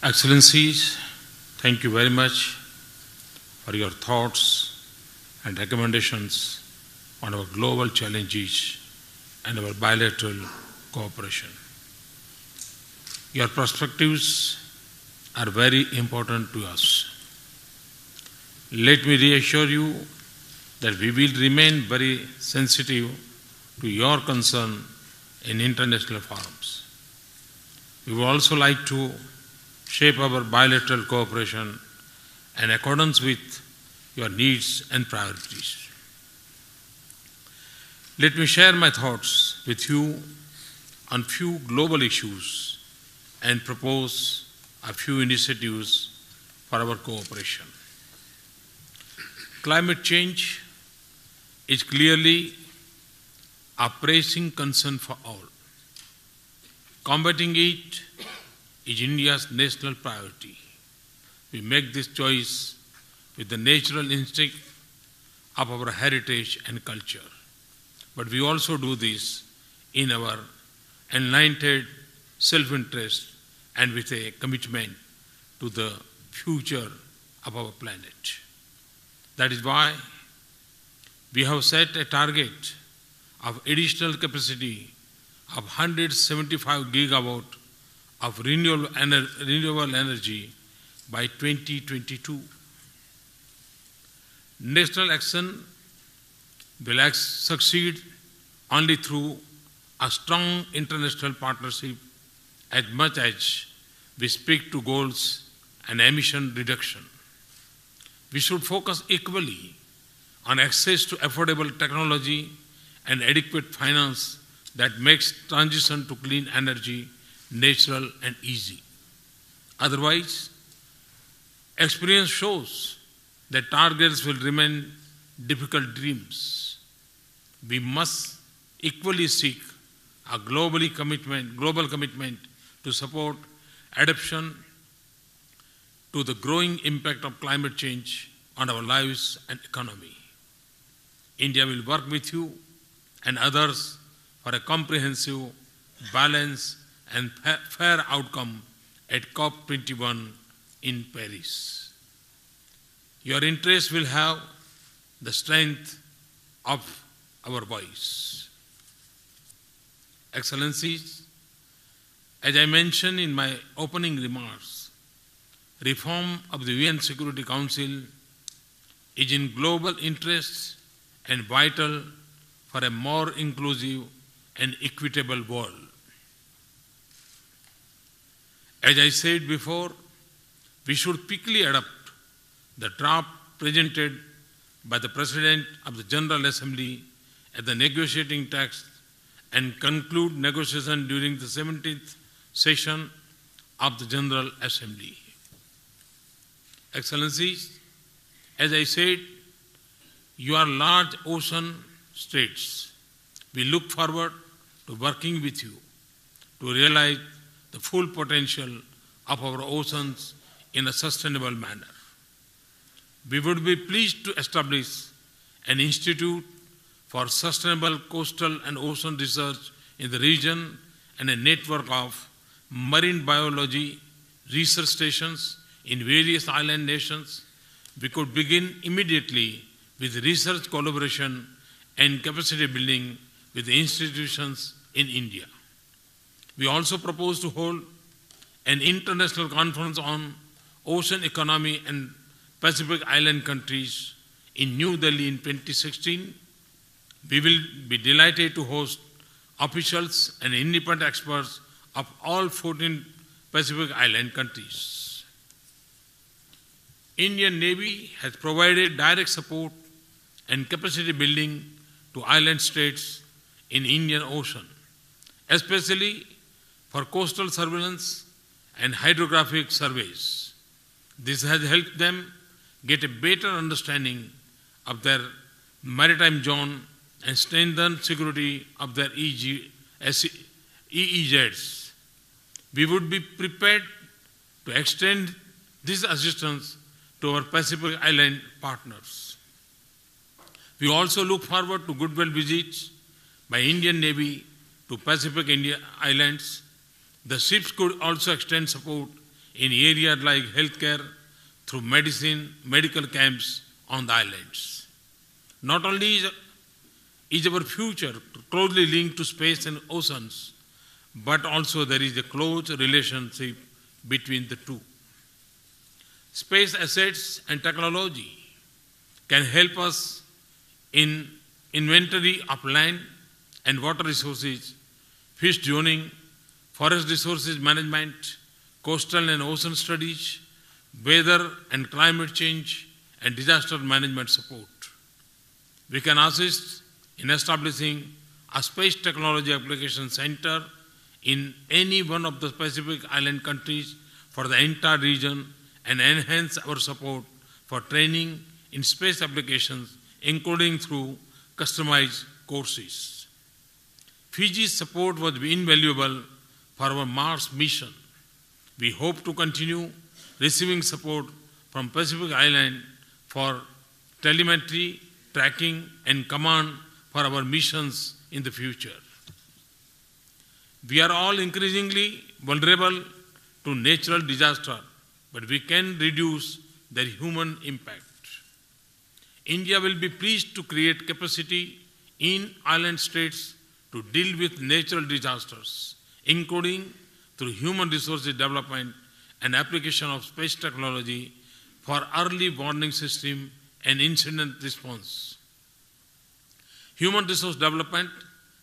Excellencies, thank you very much for your thoughts and recommendations on our global challenges and our bilateral cooperation. Your perspectives are very important to us. Let me reassure you that we will remain very sensitive to your concern in international forums. We would also like to shape our bilateral cooperation in accordance with your needs and priorities. Let me share my thoughts with you on few global issues and propose a few initiatives for our cooperation. Climate change is clearly a pressing concern for all. Combating it is India's national priority. We make this choice with the natural instinct of our heritage and culture. But we also do this in our enlightened self-interest and with a commitment to the future of our planet. That is why we have set a target of additional capacity of 175 gigawatt of renewable energy by 2022. National action will succeed only through a strong international partnership as much as we speak to goals and emission reduction. We should focus equally on access to affordable technology and adequate finance that makes transition to clean energy natural and easy. Otherwise, experience shows that targets will remain difficult dreams. We must equally seek a global commitment to support adaptation to the growing impact of climate change on our lives and economy. India will work with you and others for a comprehensive, balanced and fair outcome at COP21 in Paris. Your interest will have the strength of our voice. Excellencies, as I mentioned in my opening remarks, reform of the UN Security Council is in global interest and vital for a more inclusive and equitable world. As I said before, we should quickly adopt the draft presented by the President of the General Assembly at the negotiating text and conclude negotiation during the 17th session of the General Assembly. Excellencies, as I said, you are large ocean states. We look forward to working with you to realize the full potential of our oceans in a sustainable manner. We would be pleased to establish an institute for sustainable coastal and ocean research in the region and a network of marine biology research stations in various island nations. We could begin immediately with research collaboration and capacity building with the institutions in India. We also propose to hold an international conference on ocean economy and Pacific Island countries in New Delhi in 2016. We will be delighted to host officials and independent experts of all 14 Pacific Island countries. Indian Navy has provided direct support and capacity building to island states in Indian Ocean, especially for coastal surveillance and hydrographic surveys. This has helped them get a better understanding of their maritime zone and strengthen security of their EEZs. We would be prepared to extend this assistance to our Pacific Island partners. We also look forward to goodwill visits by Indian Navy to Pacific India Islands. The ships could also extend support in areas like healthcare through medical camps on the islands. Not only is our future closely linked to space and oceans, but also there is a close relationship between the two. Space assets and technology can help us in inventory of land and water resources, fish zoning, forest resources management, coastal and ocean studies, weather and climate change, and disaster management support. We can assist in establishing a space technology application center in any one of the Pacific Island countries for the entire region and enhance our support for training in space applications, including through customized courses. Fiji's support was invaluable for our Mars mission. We hope to continue receiving support from Pacific Island for telemetry, tracking, and command for our missions in the future. We are all increasingly vulnerable to natural disaster, but we can reduce their human impact. India will be pleased to create capacity in island states to deal with natural disasters, including through human resources development and application of space technology for early warning system and incident response. Human resource development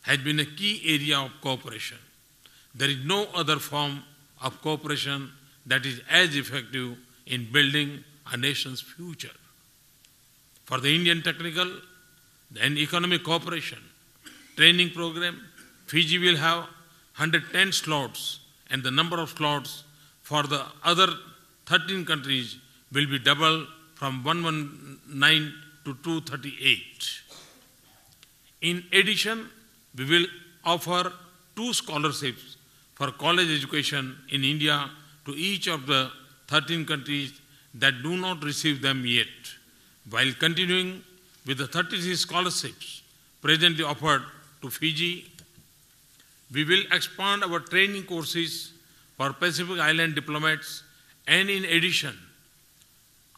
has been a key area of cooperation. There is no other form of cooperation that is as effective in building a nation's future. For the Indian Technical and Economic Cooperation training program, Fiji will have 110 slots, and the number of slots for the other 13 countries will be doubled from 119 to 238. In addition, we will offer 2 scholarships for college education in India to each of the 13 countries that do not receive them yet, while continuing with the 33 scholarships presently offered to Fiji. We will expand our training courses for Pacific Island diplomats and in addition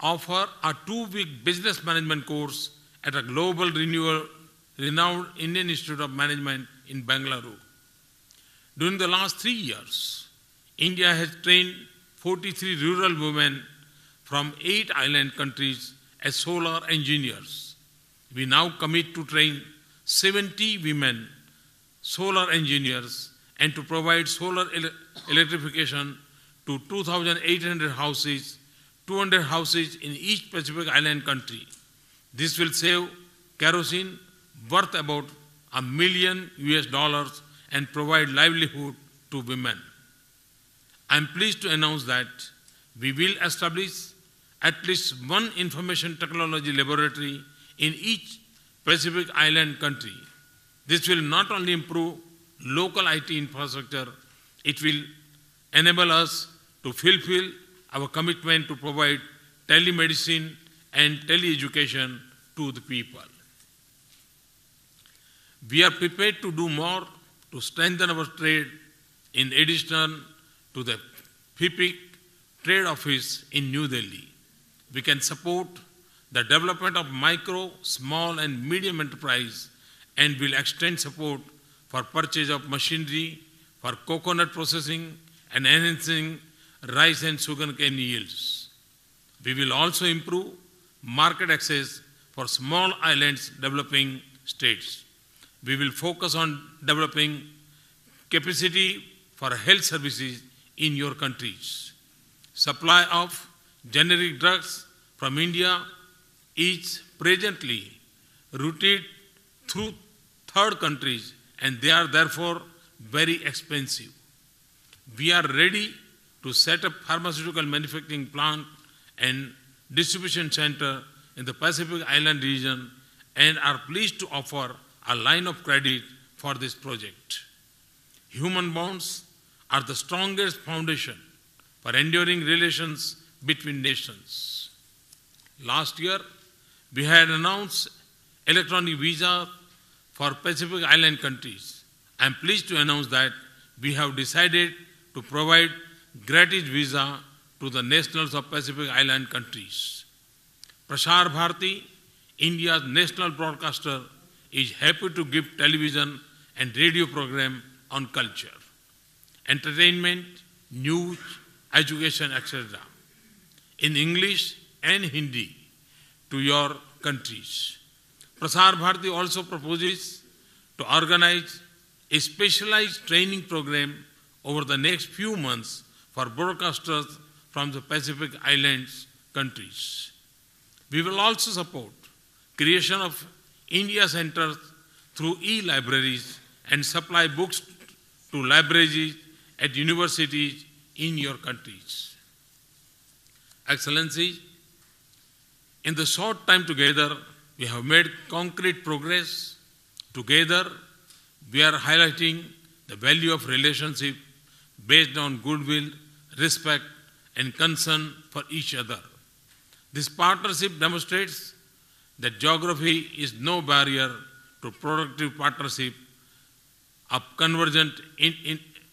offer a 2-week business management course at a global renowned Indian Institute of Management in Bangalore. During the last 3 years, India has trained 43 rural women from 8 island countries as solar engineers. We now commit to train 70 women solar engineers and to provide solar electrification to 2,800 houses, 200 houses in each Pacific Island country. This will save kerosene worth about $1 million and provide livelihood to women. I am pleased to announce that we will establish at least one information technology laboratory in each Pacific Island country. This will not only improve local IT infrastructure, it will enable us to fulfill our commitment to provide telemedicine and teleeducation to the people. We are prepared to do more to strengthen our trade in addition to the FIPIC Trade Office in New Delhi. We can support the development of micro, small and medium enterprise and will extend support for purchase of machinery for coconut processing and enhancing rice and sugarcane yields. We will also improve market access for small islands developing states. We will focus on developing capacity for health services in your countries. Supply of generic drugs from India is presently routed through third countries and they are therefore very expensive. We are ready to set up pharmaceutical manufacturing plant and distribution center in the Pacific Island region and are pleased to offer a line of credit for this project. Human bonds are the strongest foundation for enduring relations between nations. Last year, we had announced electronic visa for Pacific Island countries. I am pleased to announce that we have decided to provide gratis visa to the nationals of Pacific Island countries. Prasar Bharati, India's national broadcaster, is happy to give television and radio program on culture, entertainment, news, education, etc. in English and Hindi to your countries. Prasar Bharati also proposes to organize a specialized training program over the next few months for broadcasters from the Pacific Islands countries. We will also support creation of India centers through e-libraries and supply books to libraries at universities in your countries. Excellency, in the short time together, we have made concrete progress. Together, we are highlighting the value of relationship based on goodwill, respect, and concern for each other. This partnership demonstrates that geography is no barrier to productive partnership of convergent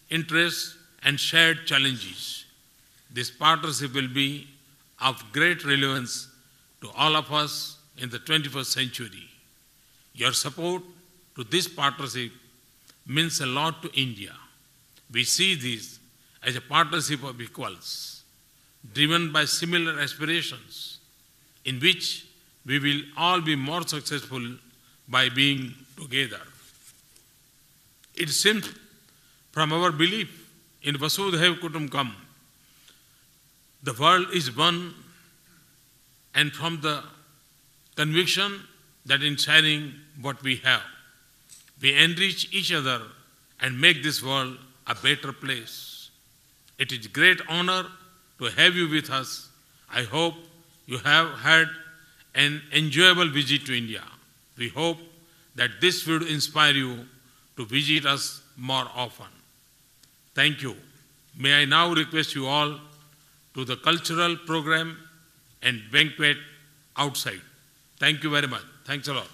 interests and shared challenges. This partnership will be of great relevance to all of us in the 21st century. Your support to this partnership means a lot to India. We see this as a partnership of equals, driven by similar aspirations, in which we will all be more successful by being together. It seems from our belief in Vasudhaiva Kutumbakam, the world is one, and from the conviction that in sharing what we have, we enrich each other and make this world a better place. It is a great honor to have you with us. I hope you have had an enjoyable visit to India. We hope that this will inspire you to visit us more often. Thank you. May I now request you all to the cultural program and banquet outside. Thank you very much. Thanks a lot.